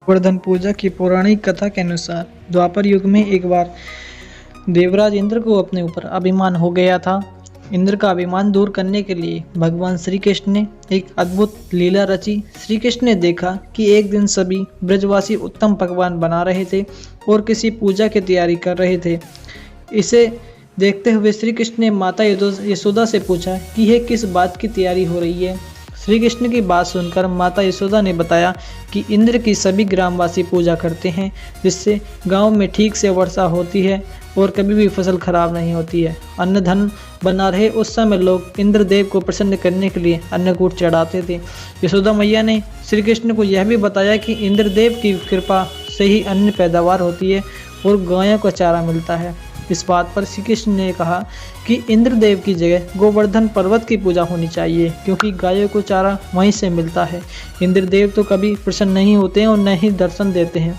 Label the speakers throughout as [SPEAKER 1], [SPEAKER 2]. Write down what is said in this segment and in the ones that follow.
[SPEAKER 1] गोवर्धन पूजा की पौराणिक कथा के अनुसार द्वापर युग में एक बार देवराज इंद्र को अपने ऊपर अभिमान हो गया था। इंद्र का अभिमान दूर करने के लिए भगवान श्री कृष्ण ने एक अद्भुत लीला रची। श्री कृष्ण ने देखा कि एक दिन सभी ब्रजवासी उत्तम पकवान बना रहे थे और किसी पूजा की तैयारी कर रहे थे। इसे देखते हुए श्री कृष्ण ने माता यशोदा से पूछा कि यह किस बात की तैयारी हो रही है। श्री कृष्ण की बात सुनकर माता यशोदा ने बताया कि इंद्र की सभी ग्रामवासी पूजा करते हैं, जिससे गांव में ठीक से वर्षा होती है और कभी भी फसल खराब नहीं होती है। अन्न धन बना रहे उस समय लोग इंद्रदेव को प्रसन्न करने के लिए अन्नकूट चढ़ाते थे। यशोदा मैया ने श्री कृष्ण को यह भी बताया कि इंद्रदेव की कृपा से ही अन्न पैदावार होती है और गायों को चारा मिलता है। इस बात पर श्री कृष्ण ने कहा कि इंद्रदेव की जगह गोवर्धन पर्वत की पूजा होनी चाहिए, क्योंकि गायों को चारा वहीं से मिलता है। इंद्रदेव तो कभी प्रसन्न नहीं होते हैं और न ही दर्शन देते हैं।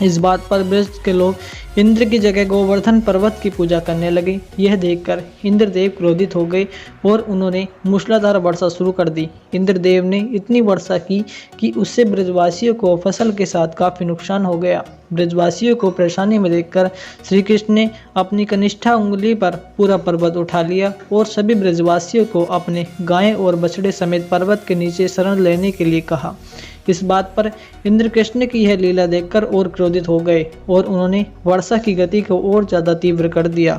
[SPEAKER 1] इस बात पर ब्रज के लोग इंद्र की जगह गोवर्धन पर्वत की पूजा करने लगे। यह देखकर इंद्रदेव क्रोधित हो गए और उन्होंने मूसलाधार वर्षा शुरू कर दी। इंद्रदेव ने इतनी वर्षा की कि उससे ब्रजवासियों को फसल के साथ काफ़ी नुकसान हो गया। ब्रजवासियों को परेशानी में देखकर श्री कृष्ण ने अपनी कनिष्ठा उंगली पर पूरा पर्वत उठा लिया और सभी ब्रजवासियों को अपने गाय और बछड़े समेत पर्वत के नीचे शरण लेने के लिए कहा। इस बात पर इंद्र कृष्ण की यह लीला देखकर और क्रोधित हो गए और उन्होंने वर्षा की गति को और ज्यादा तीव्र कर दिया।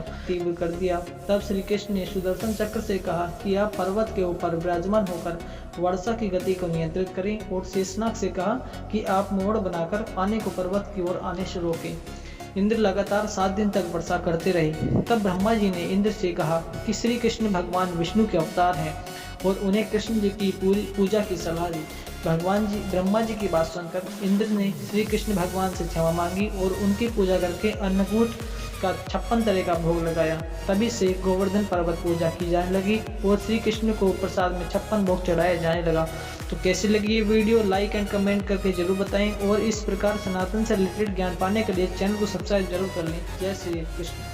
[SPEAKER 1] तब श्री कृष्ण ने सुदर्शन चक्र से कहा कि आप पर्वत के ऊपर विराजमान होकर वर्षा की गति को नियंत्रित करें, और शेषनाग से कहा कि आप मोड़ बनाकर पानी को पर्वत की ओर आने से रोकें। इंद्र लगातार 7 दिन तक वर्षा करते रहे। तब ब्रह्मा जी ने इंद्र से कहा कि श्री कृष्ण भगवान विष्णु के अवतार हैं और उन्हें कृष्ण जी की पूरी पूजा की सलाह दी। ब्रह्मा जी की बात सुनकर इंद्र ने श्री कृष्ण भगवान से क्षमा मांगी और उनकी पूजा करके अन्नकूट का 56 तरह का भोग लगाया। तभी से गोवर्धन पर्वत पूजा की जाने लगी और श्री कृष्ण को प्रसाद में 56 भोग चढ़ाया जाने लगा। तो कैसी लगी ये वीडियो, लाइक एंड कमेंट करके जरूर बताएं, और इस प्रकार सनातन से रिलेटेड ज्ञान पाने के लिए चैनल को सब्सक्राइब जरूर कर लें। जय श्री कृष्ण।